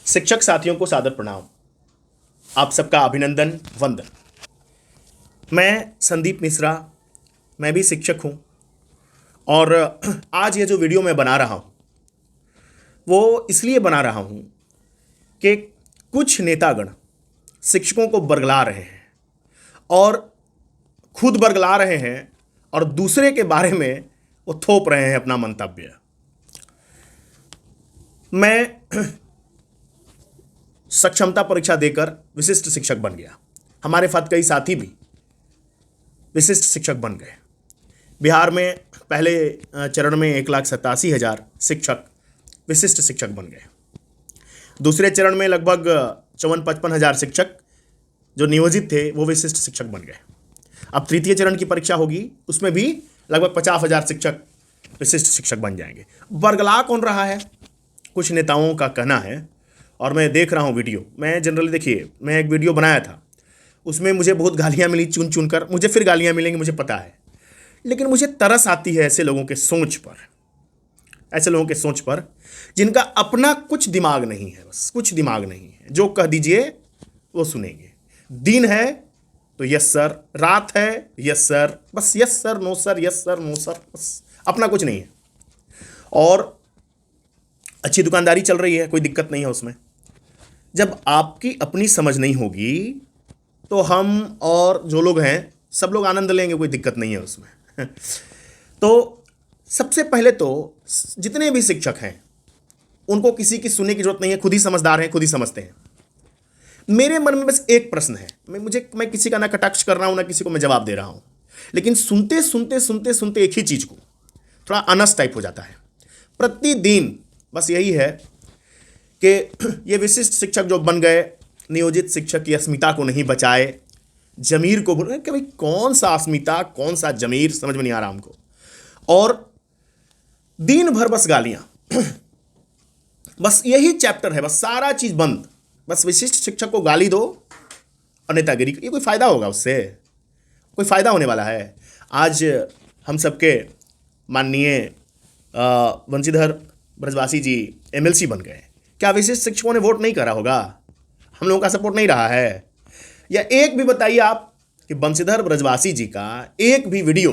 शिक्षक साथियों को सादर प्रणाम। आप सबका अभिनंदन वंदन। मैं संदीप मिश्रा, मैं भी शिक्षक हूँ और आज ये जो वीडियो मैं बना रहा हूँ वो इसलिए बना रहा हूँ कि कुछ नेतागण शिक्षकों को बरगला रहे हैं और खुद बरगला रहे हैं और दूसरे के बारे में वो थोप रहे हैं अपना मंतव्य। मैं सक्षमता परीक्षा देकर विशिष्ट शिक्षक बन गया। हमारे साथ कई साथी भी विशिष्ट शिक्षक बन गए। बिहार में पहले चरण में 1,87,000 शिक्षक विशिष्ट शिक्षक बन गए। दूसरे चरण में लगभग 54-55 शिक्षक जो नियोजित थे वो विशिष्ट शिक्षक बन गए। अब तृतीय चरण की परीक्षा होगी, उसमें भी लगभग 50,000 शिक्षक विशिष्ट शिक्षक बन जाएंगे। बरगला कौन रहा है? कुछ नेताओं का कहना है और मैं देख रहा हूँ वीडियो। मैं जनरली देखिए, मैं एक वीडियो बनाया था, उसमें मुझे बहुत गालियाँ मिली चुन चुन कर। मुझे फिर गालियाँ मिलेंगी, मुझे पता है, लेकिन मुझे तरस आती है ऐसे लोगों के सोच पर, ऐसे लोगों के सोच पर जिनका अपना कुछ दिमाग नहीं है। बस कुछ दिमाग नहीं है, जो कह दीजिए वो सुनेंगे। दिन है तो यस सर, रात है यस सर, बस yes sir no sir, yes sir no sir, बस अपना कुछ नहीं है। और अच्छी दुकानदारी चल रही है, कोई दिक्कत नहीं है उसमें। जब आपकी अपनी समझ नहीं होगी तो हम और जो लोग हैं सब लोग आनंद लेंगे, कोई दिक्कत नहीं है उसमें। तो सबसे पहले तो जितने भी शिक्षक हैं उनको किसी की सुनने की जरूरत नहीं है, खुद ही समझदार हैं, खुद ही समझते हैं। मेरे मन में बस एक प्रश्न है, मैं किसी का ना कटाक्ष कर रहा हूं, ना किसी को मैं जवाब दे रहा हूं, लेकिन सुनते सुनते सुनते सुनते एक ही चीज को थोड़ा अनस टाइप हो जाता है प्रतिदिन। बस यही है कि ये विशिष्ट शिक्षक जो बन गए, नियोजित शिक्षक की अस्मिता को नहीं बचाए, जमीर को बोल रहे कि भाई कौन सा अस्मिता, कौन सा जमीर, समझ में नहीं आ रहा हमको। और दिन भर बस गालियां, बस यही चैप्टर है, बस सारा चीज बंद। बस विशिष्ट शिक्षक को गाली दो और नेतागिरी। ये कोई फायदा होगा उससे? कोई फायदा होने वाला है? आज हम सबके माननीय बंशीधर ब्रजवासी जी एमएलसी बन गए। क्या विशिष्ट शिक्षकों ने वोट नहीं करा होगा? हम लोगों का सपोर्ट नहीं रहा है? या एक भी बताइए आप कि बंशीधर ब्रजवासी जी का एक भी वीडियो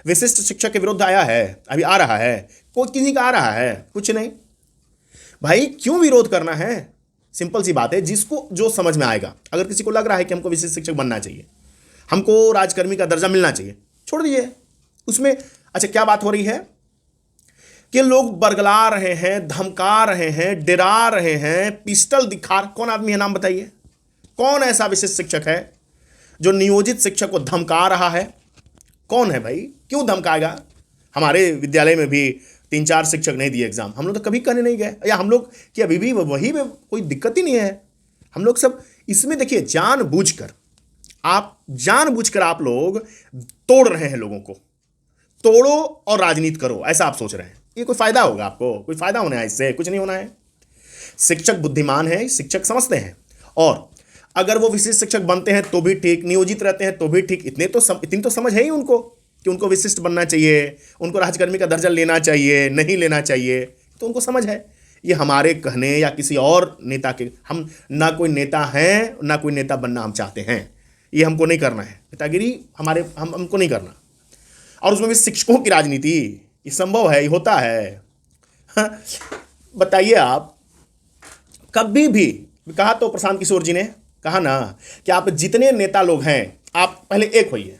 विशिष्ट शिक्षक के विरुद्ध आया है? अभी आ रहा है? कोई किसी का आ रहा है? कुछ नहीं। भाई क्यों विरोध करना है? सिंपल सी बात है, जिसको जो समझ में आएगा। अगर किसी को लग रहा है कि हमको विशिष्ट शिक्षक बनना चाहिए, हमको राजकर्मी का दर्जा मिलना चाहिए, छोड़ दीजिए उसमें। अच्छा, क्या बात हो रही है कि लोग बरगला रहे हैं, धमका रहे हैं, डरा रहे हैं, पिस्टल दिखा। कौन आदमी है, नाम बताइए? कौन ऐसा विशिष्ट शिक्षक है जो नियोजित शिक्षक को धमका रहा है? कौन है भाई? क्यों धमकाएगा? हमारे विद्यालय में भी 3-4 शिक्षक नहीं दिए एग्जाम, हम लोग तो कभी करने नहीं गए। या हम लोग कि अभी भी वही में कोई दिक्कत ही नहीं है। हम लोग सब इसमें देखिए जानबूझकर आप लोग तोड़ रहे हैं लोगों को। तोड़ो और राजनीति करो, ऐसा आप सोच रहे हैं। ये कोई फायदा होगा आपको? कोई फायदा होना है इससे? कुछ नहीं होना है। शिक्षक बुद्धिमान है, शिक्षक समझते हैं, और अगर वो विशिष्ट शिक्षक बनते हैं तो भी ठीक, नियोजित रहते हैं तो भी ठीक। इतनी तो समझ है ही उनको कि उनको विशिष्ट बनना चाहिए, उनको राजकर्मी का दर्जा लेना चाहिए, नहीं लेना चाहिए, तो उनको समझ है। ये हमारे कहने या किसी और नेता के, हम ना कोई नेता हैं ना कोई नेता बनना हम चाहते हैं। ये हमको नहीं करना है, नेतागिरी हमको नहीं करना। और उसमें भी शिक्षकों की राजनीति, ये संभव है? ये होता है? हाँ, बताइए आप। कभी भी कहा तो प्रशांत किशोर जी ने कहा ना कि आप जितने नेता लोग हैं, आप पहले एक होइए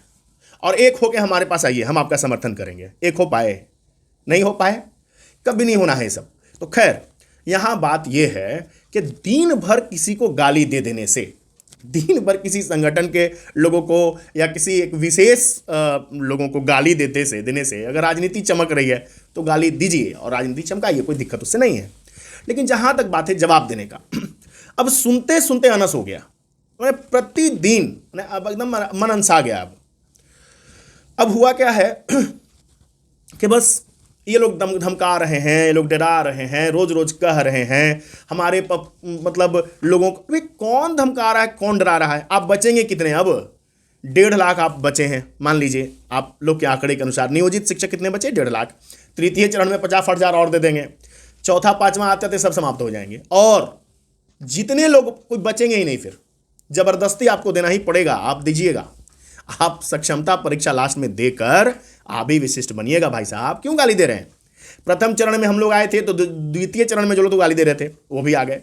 और एक होके हमारे पास आइए, हम आपका समर्थन करेंगे। एक हो पाए? नहीं हो पाए, कभी नहीं होना है ये सब। तो खैर, यहां बात यह है कि दिन भर किसी को गाली दे देने से, दिन भर किसी संगठन के लोगों को या किसी एक विशेष लोगों को गाली देने से अगर राजनीति चमक रही है तो गाली दीजिए और राजनीति चमकाइए, कोई दिक्कत उससे नहीं है। लेकिन जहां तक बात है जवाब देने का, अब सुनते सुनते अनस हो गया। प्रतिदिन अब एकदम मन अनसा गया। अब हुआ क्या है कि बस ये लोग धमका रहे हैं, ये लोग डरा रहे हैं, रोज रोज कह रहे हैं हमारे मतलब लोगों को। भाई कौन धमका रहा है, कौन डरा रहा है? आप बचेंगे कितने? अब 1.5 लाख आप बचे हैं, मान लीजिए आप लोग के आंकड़े के अनुसार। नियोजित शिक्षक कितने बचे? 1.5 लाख। तृतीय चरण में 50-60 हजार और दे देंगे, चौथा पांचवा आते थे सब समाप्त हो जाएंगे। और जितने लोग कोई बचेंगे ही नहीं, फिर जबरदस्ती आपको देना ही पड़ेगा, आप दीजिएगा। आप सक्षमता परीक्षा लास्ट में देकर आप भी विशिष्ट बनिएगा भाई साहब। क्यों गाली दे रहे हैं? प्रथम चरण में हम लोग आए थे तो द्वितीय चरण में जो लोग तो गाली दे रहे थे वो भी आ गए,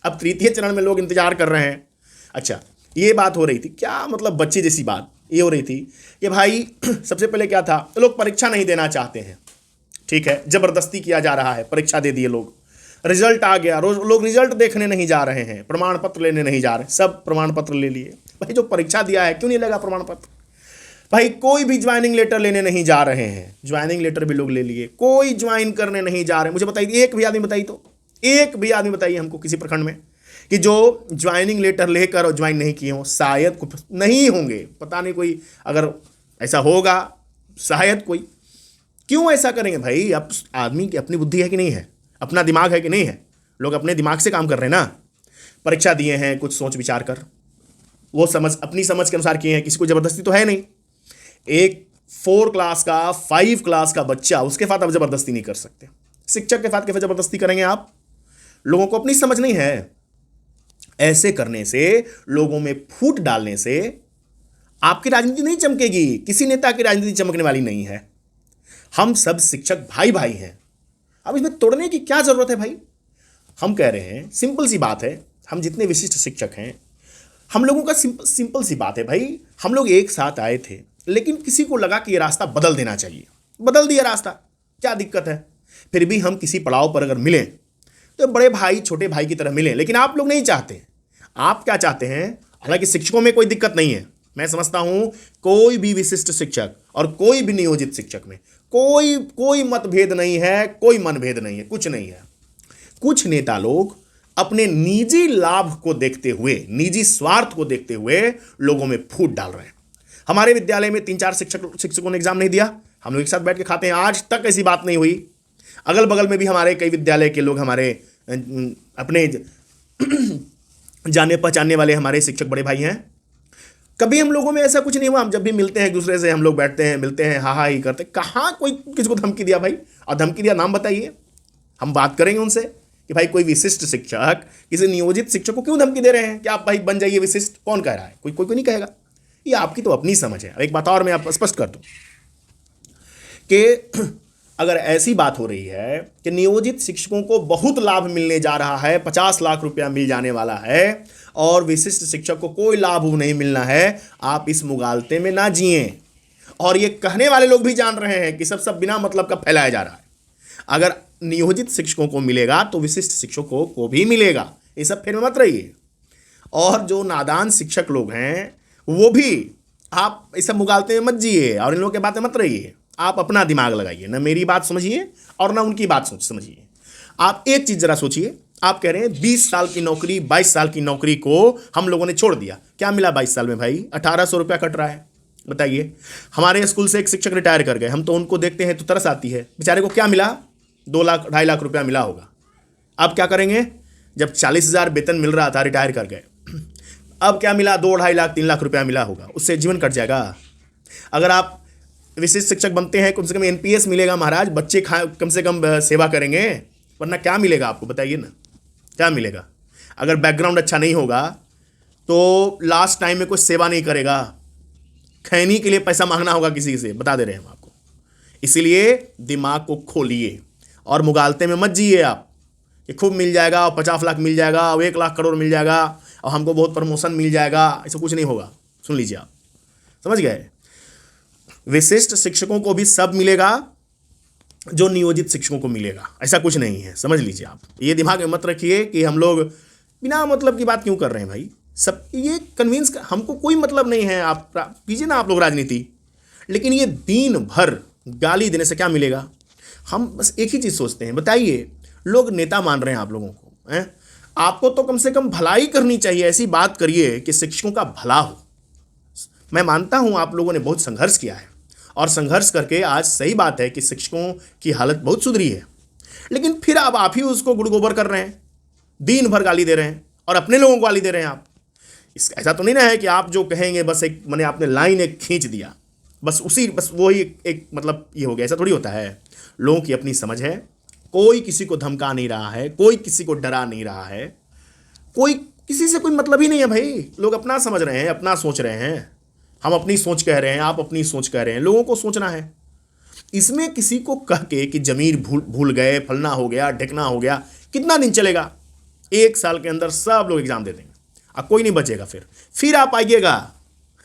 अब तृतीय चरण में लोग इंतजार कर रहे हैं। अच्छा, ये बात हो रही थी क्या, मतलब बच्चे जैसी बात ये हो रही थी कि भाई सबसे पहले क्या था, लोग परीक्षा नहीं देना चाहते हैं, ठीक है, जबरदस्ती किया जा रहा है, परीक्षा दे दिए लोग, रिजल्ट आ गया, रोज लोग रिजल्ट देखने नहीं जा रहे हैं, प्रमाण पत्र लेने नहीं जा रहे, सब प्रमाण पत्र ले लिए। भाई जो परीक्षा दिया है क्यों नहीं लगा प्रमाण पत्र? भाई कोई भी ज्वाइनिंग लेटर लेने नहीं जा रहे हैं, ज्वाइनिंग लेटर भी लोग ले लिए, कोई ज्वाइन करने नहीं जा रहे। मुझे बताइए, एक भी आदमी बताइए, तो एक भी आदमी बताइए हमको किसी प्रखंड में कि जो ज्वाइनिंग लेटर लेकर और ज्वाइन नहीं किए हों। शायद कुछ नहीं होंगे, पता नहीं, कोई अगर ऐसा होगा शायद कोई। क्यों ऐसा करेंगे भाई? अब आदमी की अपनी बुद्धि है कि नहीं है, अपना दिमाग है कि नहीं है? लोग अपने दिमाग से काम कर रहे हैं ना, परीक्षा दिए हैं कुछ सोच विचार कर, वो समझ अपनी समझ के अनुसार किए हैं, किसी को जबरदस्ती तो है नहीं। एक 4 क्लास का 5 क्लास का बच्चा, उसके साथ आप जबरदस्ती नहीं कर सकते। शिक्षक के साथ कैसे जबरदस्ती करेंगे आप? लोगों को अपनी समझ नहीं है। ऐसे करने से, लोगों में फूट डालने से आपकी राजनीति नहीं चमकेगी, किसी नेता की राजनीति चमकने वाली नहीं है। हम सब शिक्षक भाई भाई हैं, अब इसमें तोड़ने की क्या जरूरत है भाई? हम कह रहे हैं, सिंपल सी बात है, हम जितने विशिष्ट शिक्षक हैं, हम लोगों का सिंपल सी बात है भाई, हम लोग एक साथ आए थे, लेकिन किसी को लगा कि ये रास्ता बदल देना चाहिए, बदल दिया रास्ता, क्या दिक्कत है? फिर भी हम किसी पड़ाव पर अगर मिलें तो बड़े भाई छोटे भाई की तरह मिलें, लेकिन आप लोग नहीं चाहते। आप क्या चाहते हैं? हालांकि शिक्षकों में कोई दिक्कत नहीं है, मैं समझता हूं कोई भी विशिष्ट शिक्षक और कोई भी नियोजित शिक्षक में कोई मतभेद नहीं है, कोई मनभेद नहीं है, कुछ नहीं है। कुछ नेता लोग अपने निजी लाभ को देखते हुए, निजी स्वार्थ को देखते हुए लोगों में फूट डाल रहे हैं। हमारे विद्यालय में 3-4 शिक्षकों ने एग्जाम नहीं दिया, हम लोग एक साथ बैठ के खाते हैं, आज तक ऐसी बात नहीं हुई। अगल बगल में भी हमारे कई विद्यालय के लोग, हमारे अपने जाने पहचानने वाले हमारे शिक्षक बड़े भाई हैं, कभी हम लोगों में ऐसा कुछ नहीं हुआ। हम जब भी मिलते हैं एक दूसरे से, हम लोग बैठते हैं, मिलते हैं, हा ही करते। कहाँ कोई किसी को धमकी दिया भाई? और धमकी दिया नाम बताइए, हम बात करेंगे उनसे कि भाई कोई विशिष्ट शिक्षक किसी नियोजित शिक्षक को क्यों धमकी दे रहे हैं कि आप भाई बन जाइए विशिष्ट? कौन कह रहा है? कोई नहीं कहेगा। ये आपकी तो अपनी समझ है। एक बात और मैं आप स्पष्ट कर दूं कि अगर ऐसी बात हो रही है कि नियोजित शिक्षकों को बहुत लाभ मिलने जा रहा है, 50 लाख रुपया मिल जाने वाला है, और विशिष्ट शिक्षक को कोई लाभ नहीं मिलना है, आप इस मुगालते में ना जिए। और ये कहने वाले लोग भी जान रहे हैं कि सब बिना मतलब का फैलाया जा रहा है। अगर नियोजित शिक्षकों को मिलेगा तो विशिष्ट शिक्षकों को भी मिलेगा, ये सब फिर मत रहिए। और जो नादान शिक्षक लोग हैं वो भी, आप इस सब मुगालते में मत जिए और इन लोगों के बातें मत रहिए। आप अपना दिमाग लगाइए, ना मेरी बात समझिए और ना उनकी बात समझिए। आप एक चीज जरा सोचिए, आप कह रहे हैं 20 साल की नौकरी, 22 साल की नौकरी को हम लोगों ने छोड़ दिया, क्या मिला 22 साल में भाई? 1800 रुपया कट रहा है, बताइए। हमारे स्कूल से एक शिक्षक रिटायर कर गए, हम तो उनको देखते हैं तो तरस आती है, बेचारे को क्या मिला? 2 लाख 2.5 लाख रुपया मिला होगा। अब क्या करेंगे? जब 40,000 वेतन मिल रहा था, रिटायर कर गए, अब क्या मिला? 2 2.5 लाख 3 लाख रुपया मिला होगा, उससे जीवन कट जाएगा। अगर आप विशिष्ट शिक्षक बनते हैं, कम से कम एनपीएस मिलेगा महाराज, बच्चे कम से कम सेवा करेंगे, वरना क्या मिलेगा आपको? बताइए ना, क्या मिलेगा? अगर बैकग्राउंड अच्छा नहीं होगा तो लास्ट टाइम में कुछ सेवा नहीं करेगा, खैनी के लिए पैसा मांगना होगा किसी से, बता दे रहे हैं हम आपको। इसीलिए दिमाग को खोलिए और मुगालते में मत जिए आप कि खूब मिल जाएगा और 50 लाख मिल जाएगा और 1 लाख करोड़ मिल जाएगा और हमको बहुत प्रमोशन मिल जाएगा, ऐसा कुछ नहीं होगा। सुन लीजिए, आप समझ गए? विशिष्ट शिक्षकों को भी सब मिलेगा जो नियोजित शिक्षकों को मिलेगा, ऐसा कुछ नहीं है, समझ लीजिए आप। ये दिमाग में मत रखिए कि हम लोग बिना मतलब की बात क्यों कर रहे हैं भाई। सब ये कन्विंस, हमको कोई मतलब नहीं है, आप कीजिए ना आप लोग राजनीति, लेकिन ये दिन भर गाली देने से क्या मिलेगा? हम बस एक ही चीज़ सोचते हैं, बताइए, लोग नेता मान रहे हैं आप लोगों को, हैं? आपको तो कम से कम भलाई करनी चाहिए, ऐसी बात करिए कि शिक्षकों का भला हो। मैं मानता हूं आप लोगों ने बहुत संघर्ष किया है और संघर्ष करके आज सही बात है कि शिक्षकों की हालत बहुत सुधरी है, लेकिन फिर अब आप ही उसको गुड़ गोबर कर रहे हैं, दिन भर गाली दे रहे हैं और अपने लोगों को गाली दे रहे हैं आप। ऐसा तो नहीं ना है कि आप जो कहेंगे बस एक मैंने आपने लाइन एक खींच दिया, बस वो ही एक मतलब ये हो गया, ऐसा थोड़ी होता है। लोगों की अपनी समझ है, कोई किसी को धमका नहीं रहा है, कोई किसी को डरा नहीं रहा है। कोई किसी से कोई मतलब ही नहीं है भाई। लोग अपना समझ रहे हैं, अपना सोच रहे हैं। हम अपनी सोच कह रहे हैं, आप अपनी सोच कह रहे हैं, लोगों को सोचना है। इसमें किसी को कह के कि जमीर भूल भूल गए, फलना हो गया, ढिकना हो गया, कितना दिन चलेगा? 1 साल के अंदर सब लोग एग्जाम दे देंगे, अब कोई नहीं बचेगा। फिर आप आइएगा,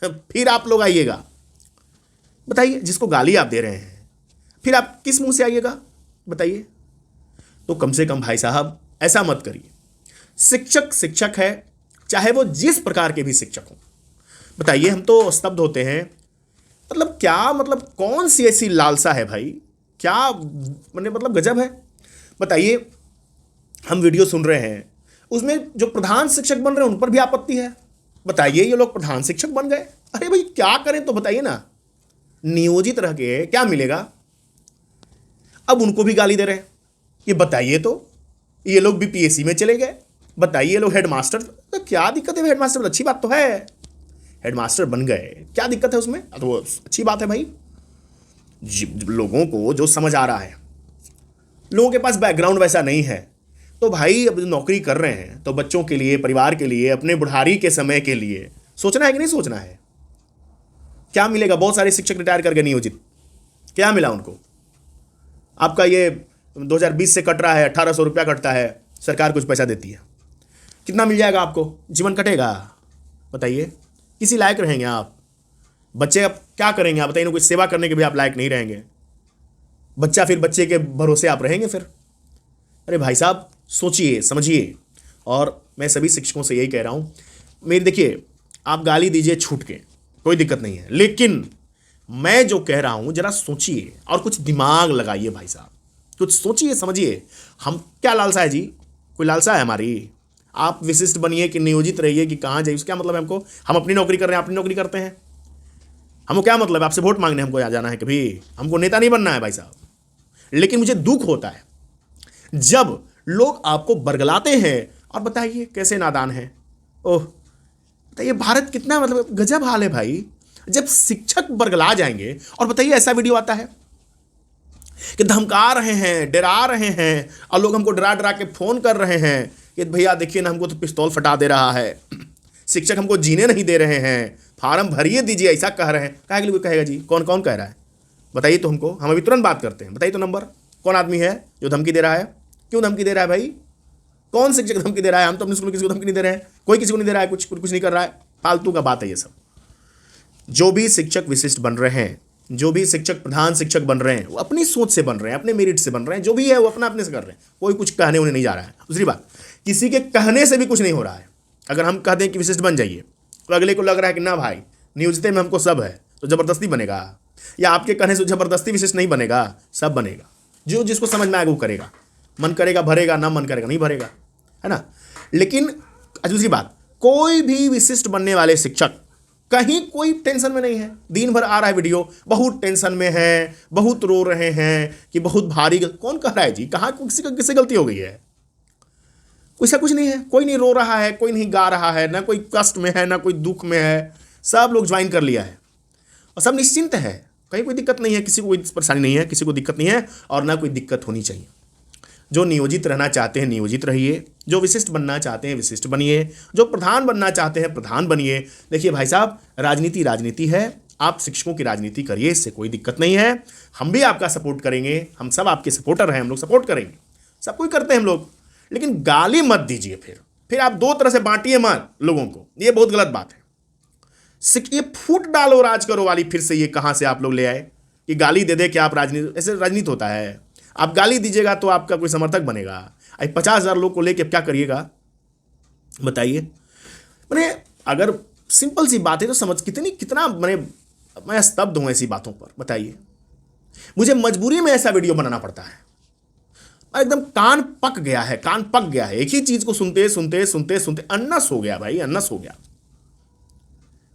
फिर आप लोग आइएगा। बताइए, जिसको गाली आप दे रहे हैं, फिर आप किस मुंह से आइएगा बताइए? तो कम से कम भाई साहब ऐसा मत करिए। शिक्षक शिक्षक है, चाहे वो जिस प्रकार के भी शिक्षक हो। बताइए, हम तो स्तब्ध होते हैं। मतलब क्या, मतलब कौन सी ऐसी लालसा है भाई? क्या मैंने, मतलब गजब है। बताइए, हम वीडियो सुन रहे हैं, उसमें जो प्रधान शिक्षक बन रहे हैं उन पर भी आपत्ति है। बताइए, ये लोग प्रधान शिक्षक बन गए। अरे भाई क्या करें तो बताइए ना। नियोजित रह के क्या मिलेगा? अब उनको भी गाली दे रहे हैं। ये बताइए, तो ये लोग बीपीएससी में चले गए। बताइए, ये लोग हेडमास्टर, तो क्या दिक्कत है? हेडमास्टर अच्छी बात तो है, हेडमास्टर बन गए, क्या दिक्कत है उसमें? तो अच्छी बात है भाई। लोगों को जो समझ आ रहा है, लोगों के पास बैकग्राउंड वैसा नहीं है, तो भाई अब नौकरी कर रहे हैं तो बच्चों के लिए, परिवार के लिए, अपने बुढ़ारी के समय के लिए सोचना है कि नहीं सोचना है? क्या मिलेगा? बहुत सारे शिक्षक रिटायर करके नियोजित, क्या मिला उनको? आपका ये 2020 से कट रहा है, 1800 रुपया कटता है, सरकार कुछ पैसा देती है, कितना मिल जाएगा आपको? जीवन कटेगा? बताइए, किसी लायक रहेंगे आप? बच्चे अब क्या करेंगे आप बताइए? कोई सेवा करने के भी आप लायक नहीं रहेंगे। बच्चा, फिर बच्चे के भरोसे आप रहेंगे फिर? अरे भाई साहब सोचिए, समझिए। और मैं सभी शिक्षकों से यही कह रहा हूँ, मेरी देखिए, आप गाली दीजिए छूट के, कोई दिक्कत नहीं है, लेकिन मैं जो कह रहा हूँ जरा सोचिए और कुछ दिमाग लगाइए भाई साहब, कुछ सोचिए समझिए। हम क्या लालसा है जी? कोई लालसा है हमारी? आप विशिष्ट बनिए कि नियोजित रहिए कि कहाँ जाइए, उसका क्या मतलब है हमको? हम अपनी नौकरी कर रहे हैं, अपनी नौकरी करते हैं, हमको क्या मतलब है आपसे वोट मांगने हमको यहाँ जाना है? कभी हमको नेता नहीं बनना है भाई साहब। लेकिन मुझे दुख होता है जब लोग आपको बरगलाते हैं। और बताइए कैसे नादान है। ओह, बताइए भारत कितना, मतलब गजब हाल है भाई। जब शिक्षक बरगला जाएंगे, और बताइए ऐसा वीडियो आता है कि धमका रहे हैं, डरा रहे हैं, और लोग हमको डरा डरा के फोन कर रहे हैं कि भैया देखिए ना, हमको तो पिस्तौल फटा दे रहा है, शिक्षक हमको जीने नहीं दे रहे हैं, फार्म भरिए दीजिए, ऐसा कह रहे हैं। काहे के लिए कोई कहेगा जी? कौन कौन कह रहा है बताइए तो हमको, हम अभी तुरंत बात करते हैं। बताइए तो नंबर, कौन आदमी है जो धमकी दे रहा है? क्यों धमकी दे रहा है भाई? कौन शिक्षक धमकी दे रहा है? हम तो अपने स्कूल में किसी को धमकी नहीं दे रहे हैं, कोई किसी को नहीं दे रहा है, कुछ नहीं कर रहा है, फालतू का बात है ये सब। जो भी शिक्षक विशिष्ट बन रहे हैं, जो भी शिक्षक प्रधान शिक्षक बन रहे हैं, वो अपनी सोच से बन रहे हैं, अपने मेरिट से बन रहे हैं, जो भी है वो अपना अपने से कर रहे हैं, कोई कुछ कहने उन्हें नहीं जा रहा है। दूसरी बात, किसी के कहने से भी कुछ नहीं हो रहा है। अगर हम कह दें कि विशिष्ट बन जाइए, तो अगले को लग रहा है कि ना भाई नियोजित में हमको सब है, तो जबरदस्ती बनेगा। या आपके कहने से जबरदस्ती विशिष्ट नहीं बनेगा, सब बनेगा। जो जिसको समझ में आएगा वो करेगा, मन करेगा भरेगा, ना मन करेगा नहीं भरेगा, है ना। लेकिन दूसरी बात, कोई भी विशिष्ट बनने वाले शिक्षक कहीं कोई टेंशन में नहीं है। दिन भर आ रहा है वीडियो, बहुत टेंशन में है, बहुत रो रहे हैं कि बहुत भारी कौन कह रहा है जी? कहाँ किससे गलती हो गई है? ऐसा कुछ नहीं है, कोई नहीं रो रहा है, कोई नहीं गा रहा है, ना कोई कष्ट में है, ना कोई दुख में है, सब लोग ज्वाइन कर लिया है और सब निश्चिंत है, कहीं कोई दिक्कत नहीं है, किसी को कोई परेशानी नहीं है, किसी को दिक्कत नहीं है और ना कोई दिक्कत होनी चाहिए। जो नियोजित रहना चाहते हैं नियोजित रहिए, जो विशिष्ट बनना चाहते हैं विशिष्ट बनिए, जो प्रधान बनना चाहते हैं प्रधान बनिए। देखिए भाई साहब, राजनीति राजनीति है, आप शिक्षकों की राजनीति करिए, इससे कोई दिक्कत नहीं है। हम भी आपका सपोर्ट करेंगे, हम सब आपके सपोर्टर हैं, हम लोग सपोर्ट करेंगे, सब कुछ करते हैं हम लोग। लेकिन गाली मत दीजिए, फिर आप दो तरह से बांटिए मत लोगों को, ये बहुत गलत बात है। ये फूट डालो राज करो वाली फिर से ये कहाँ से आप लोग ले आए कि गाली दे दे कि आप राजनीति, ऐसे राजनीति होता है? आप गाली दीजिएगा तो आपका कोई समर्थक बनेगा, 50,000 लोग को लेके क्या करिएगा बताइए? मैंने अगर सिंपल सी बात है तो समझ कितना मैं स्तब्ध हूं ऐसी बातों पर। बताइए, मुझे मजबूरी में ऐसा वीडियो बनाना पड़ता है, एकदम कान पक गया है, कान पक गया है, एक ही चीज को सुनते सुनते सुनते सुनते अन्नस हो गया भाई, अन्नस हो गया।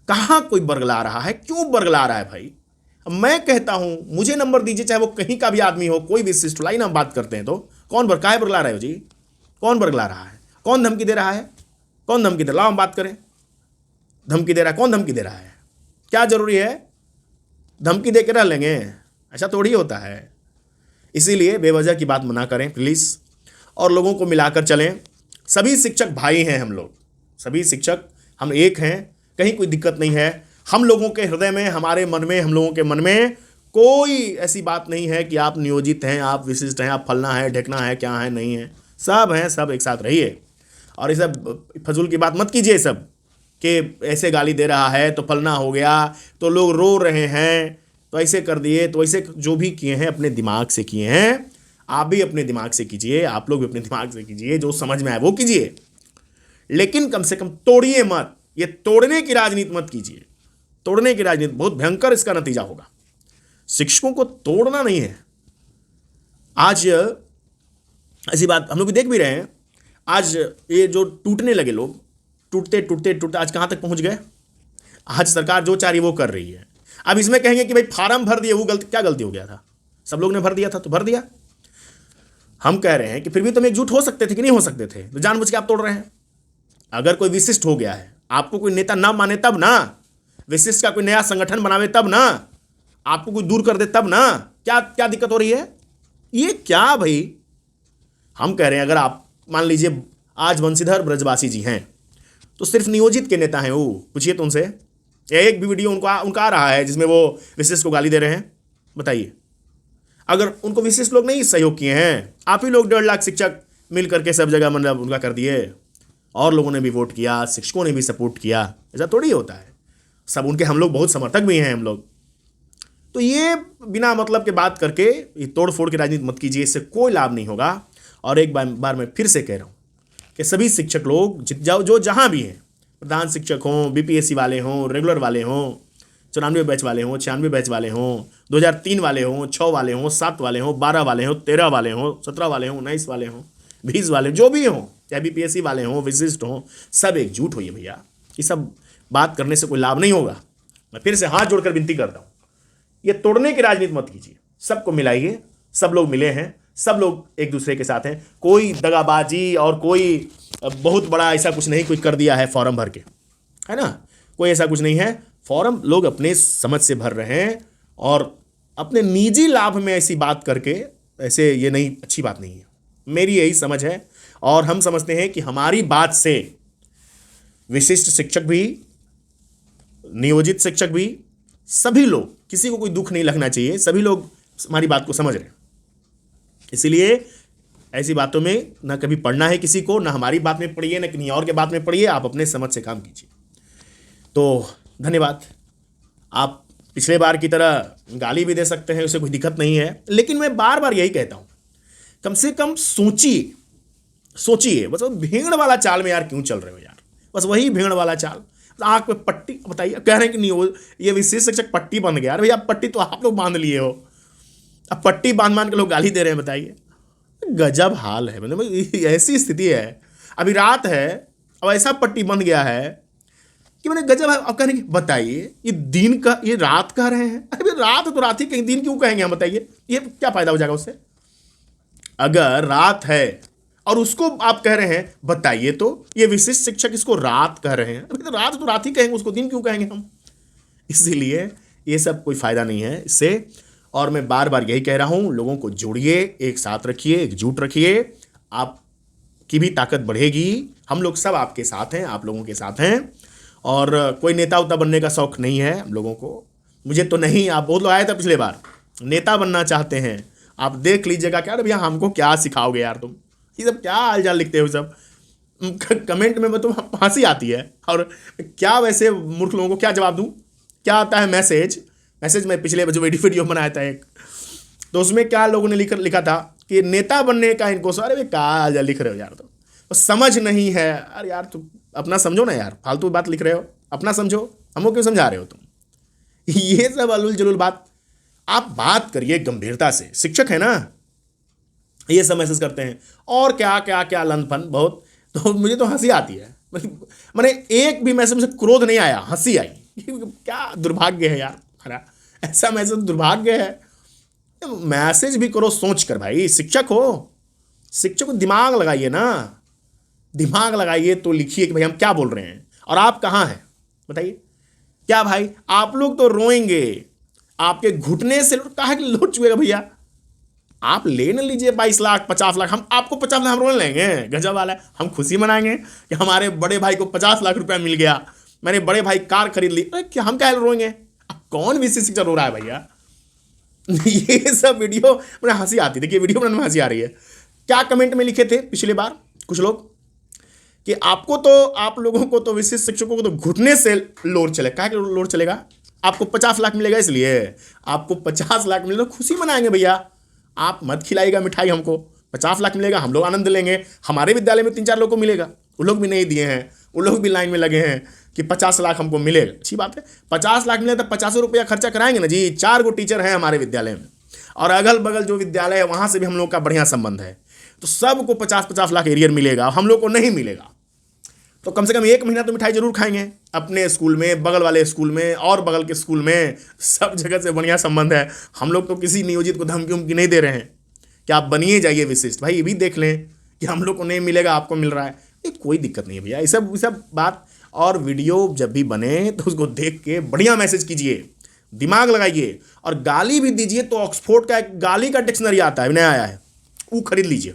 कहां कोई बरगला रहा है? क्यों बरगला रहा है भाई? मैं कहता हूं मुझे नंबर दीजिए, चाहे वो कहीं का भी आदमी हो, कोई भी विशिष्ट लाइन हम बात करते हैं तो कौन काहे बरगला रहे हो जी? कौन बरगला रहा है? कौन धमकी दे रहा है? कौन धमकी दे रहा? लाओ हम बात करें। धमकी दे रहा है? कौन धमकी दे रहा है? क्या जरूरी है धमकी दे के रह लेंगे? ऐसा थोड़ी होता है। इसीलिए बेवजह की बात मना करें प्लीज, और लोगों को मिलाकर चलें। सभी शिक्षक भाई हैं हम लोग, सभी शिक्षक हम एक हैं, कहीं कोई दिक्कत नहीं है। हम लोगों के हृदय में, हमारे मन में, हम लोगों के मन में कोई ऐसी बात नहीं है कि आप नियोजित हैं, आप विशिष्ट हैं, आप फलना है, ढेकना है, क्या है, नहीं है। सब हैं, सब एक साथ रहिए। और ये सब फजूल की बात मत कीजिए सब, कि ऐसे गाली दे रहा है तो फलना हो गया, तो लोग रो रहे हैं तो ऐसे कर दिए, तो ऐसे जो भी किए हैं अपने दिमाग से किए हैं। आप भी अपने दिमाग से कीजिए, आप लोग भी अपने दिमाग से कीजिए, जो समझ में आए वो कीजिए, लेकिन कम से कम तोड़िए मत। ये तोड़ने की राजनीति मत कीजिए, तोड़ने की राजनीति बहुत भयंकर इसका नतीजा होगा। शिक्षकों को तोड़ना नहीं है। आज ऐसी बात हम लोग भी देख भी रहे हैं, आज ये जो टूटने लगे लोग, टूटते टूटते टूटते आज कहाँ तक पहुँच गए। आज सरकार जो चाह रही वो कर रही है। अब इसमें कहेंगे कि भाई फार्म भर दिए, वो गलती, क्या गलती हो गया था? सब लोग ने भर दिया था तो भर दिया। हम कह रहे हैं कि फिर भी तुम एकजुट हो सकते थे कि नहीं हो सकते थे? तो जानबूझ के आप तोड़ रहे हैं। अगर कोई विशिष्ट हो गया है, आपको कोई नेता ना माने तब ना, विशिष्ट का कोई नया संगठन बनावे तब ना, आपको कोई दूर कर दे तब ना, क्या क्या दिक्कत हो रही है? ये क्या भाई? हम कह रहे हैं अगर आप मान लीजिए आज वंशीधर ब्रजवासी जी हैं तो सिर्फ नियोजित के नेता हैं वो, पूछिए तो उनसे। एक भी वीडियो उनका आ रहा है जिसमें वो विशिष्ट को गाली दे रहे हैं? बताइए। अगर उनको विशिष्ट लोग नहीं सहयोग किए हैं, आप ही लोग 1.5 लाख शिक्षक मिल करके सब जगह मतलब उनका कर दिए, और लोगों ने भी वोट किया, शिक्षकों ने भी सपोर्ट किया, ऐसा थोड़ी होता है। सब उनके हम लोग बहुत समर्थक भी हैं हम लोग। तो ये बिना मतलब के बात करके ये तोड़ फोड़ की राजनीति मत कीजिए, इससे कोई लाभ नहीं होगा। और एक बार मैं फिर से कह रहा हूँ कि सभी शिक्षक लोग जो जहाँ भी हैं, प्रधान शिक्षक हों, बीपीएससी वाले हों, रेगुलर वाले हों, 94 बैच वाले हों, 96 बैच वाले हों, 2003 वाले हों, 6 वाले हों, 7 वाले हों, 12 वाले हों, 13 वाले हों, 17 वाले हों, 19 वाले हों, 20 वाले, जो भी हों, चाहे बीपीएससी वाले हों, विशिष्ट हों, सब एकजुट होइए भैया। ये सब बात करने से कोई लाभ नहीं होगा। मैं फिर से हाथ जोड़कर विनती करता हूँ, ये तोड़ने की राजनीति मत कीजिए, सबको मिलाइए। सब लोग मिले हैं, सब लोग एक दूसरे के साथ हैं। कोई दगाबाजी और कोई बहुत बड़ा ऐसा कुछ नहीं कोई कर दिया है फॉर्म भर के, है ना? कोई ऐसा कुछ नहीं है। फॉर्म लोग अपने समझ से भर रहे हैं और अपने निजी लाभ में ऐसी बात करके, ऐसे ये नहीं, अच्छी बात नहीं है। मेरी यही समझ है। और हम समझते हैं कि हमारी बात से विशिष्ट शिक्षक भी, नियोजित शिक्षक भी, सभी लोग, किसी को कोई दुख नहीं लगना चाहिए। सभी लोग हमारी बात को समझ रहे हैं। इसीलिए ऐसी बातों में ना कभी पढ़ना है किसी को, ना हमारी बात में पढ़िए, ना किसी और के बात में पढ़िए। आप अपने समझ से काम कीजिए। तो धन्यवाद। आप पिछले बार की तरह गाली भी दे सकते हैं, उससे कोई दिक्कत नहीं है। लेकिन मैं बार बार यही कहता हूँ, कम से कम सोचिए। बस वो भेड़ वाला चाल में यार क्यों चल रहे हो यार? बस वही भेड़ वाला चाल, आँख पे पट्टी। बताइए, कह रहे हैं कि नहीं वो ये विशेष शिक्षक पट्टी बन गया। यार भैया, पट्टी तो आप लोग बांध लिए हो, अब पट्टी बांध के लोग गाली दे रहे हैं। बताइए, गजब हाल है। मतलब ऐसी स्थिति है, अभी रात है, अब ऐसा पट्टी बन गया है कि मैंने गजब है। अब कहने, बताइए ये दिन का, ये रात कह रहे हैं। अरे रात तो रात ही कहीं, दिन क्यों कहेंगे हम? बताइए, ये क्या फायदा हो जाएगा उससे? अगर रात है और उसको आप कह रहे हैं बताइए, तो ये विशिष्ट शिक्षक इसको रात कह रहे हैं। अभी तो रात ही कहेंगे, उसको दिन क्यों कहेंगे हम? इसीलिए ये सब कोई फायदा नहीं है इससे। और मैं बार बार यही कह रहा हूं, लोगों को जोड़िए, एक साथ रखिए, एकजुट रखिए, आपकी भी ताकत बढ़ेगी। हम लोग सब आपके साथ हैं, आप लोगों के साथ हैं। और कोई नेता उता बनने का शौक नहीं है हम लोगों को। मुझे तो नहीं, आप बहुत लोग आए थे पिछले बार, नेता बनना चाहते हैं। आप देख लीजिएगा, क्या भैया हमको क्या सिखाओगे यार तुम? ये सब क्या हालचाल लिखते हो सब कमेंट में, तो हंसी आती है। और क्या वैसे मूर्ख लोगों को क्या जवाब दूं? क्या आता है मैसेज मैं पिछले जो वीडियो बनाया था एक, तो उसमें क्या लोगों ने लिखा था कि नेता बनने का इनको, अरे क्या लिख रहे हो यार? तो समझ नहीं है। अरे यार तुम अपना समझो ना यार, फालतू बात लिख रहे हो, अपना समझो, हमको क्यों समझा रहे हो तुम? ये सब अलूल जलूल बात, आप बात करिए गंभीरता से। शिक्षक है ना, ये सब मैसेज करते हैं और क्या क्या क्या लनफन बहुत। तो मुझे तो हंसी आती है। मैंने एक भी मैसेज में से क्रोध नहीं आया, हंसी आई। क्या दुर्भाग्य है यार हमारा, ऐसा मैसेज दुर्भाग्य है। मैसेज भी करो सोच कर भाई, शिक्षक हो, शिक्षक को दिमाग लगाइए ना, दिमाग लगाइए तो लिखिए कि भाई हम क्या बोल रहे हैं और आप कहाँ हैं। बताइए क्या भाई, आप लोग तो रोएंगे, आपके घुटने से कहा कि लोट चुकेगा भैया। आप ले न लीजिए 22 लाख 50 लाख, हम आपको 50 लाख हम रोने लेंगे, गजब वाला है। हम खुशी मनाएंगे कि हमारे बड़े भाई को 50 लाख रुपया मिल गया, मैंने बड़े भाई कार खरीद ली। अरे क्या हम क्या रोएंगे? अब कौन विशिष्ट शिक्षक रो रहा है भैया? ये सब वीडियो मुझे हंसी आती, देखिए वीडियो बनाने में हंसी आ रही है। क्या कमेंट में लिखे थे पिछली बार कुछ लोग कि आपको तो, आप लोगों को तो, विशिष्ट शिक्षकों को तो घुटने से लोड चले। क्या लोड चलेगा? आपको 50 लाख मिलेगा इसलिए, आपको 50 लाख मिलेगा खुशी मनाएंगे भैया। आप मत खिलाइएगा मिठाई हमको, 50 लाख मिलेगा, हम लोग आनंद लेंगे। हमारे विद्यालय में 3-4 लोग को मिलेगा, वो लोग भी नहीं दिए हैं, वो लोग भी लाइन में लगे हैं कि 50 लाख हमको मिलेगा। अच्छी बात है, 50 लाख मिले तो 50 रुपया खर्चा कराएंगे ना जी। 4 गो टीचर हैं हमारे विद्यालय में, और अगल बगल जो विद्यालय है वहाँ से भी हम लोग का बढ़िया संबंध है, तो सबको 50-50 लाख एरियर मिलेगा, हम लोग को नहीं मिलेगा। तो कम से कम 1 महीना तो मिठाई जरूर खाएंगे अपने स्कूल में, बगल वाले स्कूल में, और बगल के स्कूल में, सब जगह से बढ़िया संबंध है। हम लोग तो किसी नियोजित को धमकी उमकी नहीं दे रहे हैं कि आप बनिए जाइए विशिष्ट। भाई ये भी देख लें कि हम लोग को नहीं मिलेगा, आपको मिल रहा है, ये कोई दिक्कत नहीं है भैया। ये सब बात, और वीडियो जब भी बने तो उसको देख के बढ़िया मैसेज कीजिए, दिमाग लगाइए, और गाली भी दीजिए तो ऑक्सफोर्ड का एक गाली का डिक्शनरी आता है, नया आया है, वो खरीद लीजिए।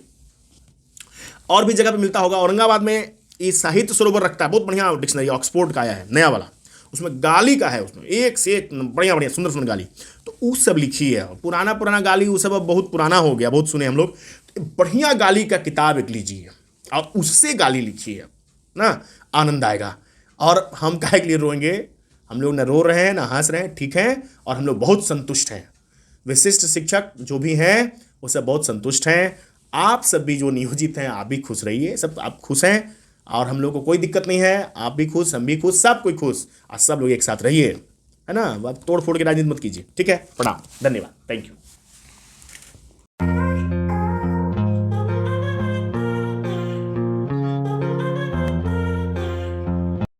और भी जगह पे मिलता होगा, औरंगाबाद में ये साहित्य सरोवर रखता है, बहुत बढ़िया डिक्शनरी ऑक्सफोर्ड का आया है नया वाला, उसमें गाली का है, उसमें एक से एक बढ़िया बढ़िया सुंदर सुंदर गाली। तो वो सब लिखी है, पुराना गाली वो सब अब बहुत पुराना हो गया, बहुत सुने हम लोग। तो बढ़िया गाली का किताब एक लीजिए और उससे गाली लिखिए ना, आनंद आएगा। और हम काहे के लिए रोएंगे? हम लोग ना रो रहे हैं ना हंस रहे हैं, ठीक है, और हम लोग बहुत संतुष्ट हैं। विशिष्ट शिक्षक जो भी हैं वो सब बहुत संतुष्ट हैं। आप सब भी जो नियोजित हैं आप भी खुश रहिए, सब आप खुश हैं, और हम लोग को कोई दिक्कत नहीं है। आप भी खुश, हम भी खुश, सब कोई खुश, और सब लोग एक साथ रहिए, है ना। अब तोड़ फोड़ के राजनीति मत कीजिए, ठीक है। प्रणाम, धन्यवाद, थैंक यू।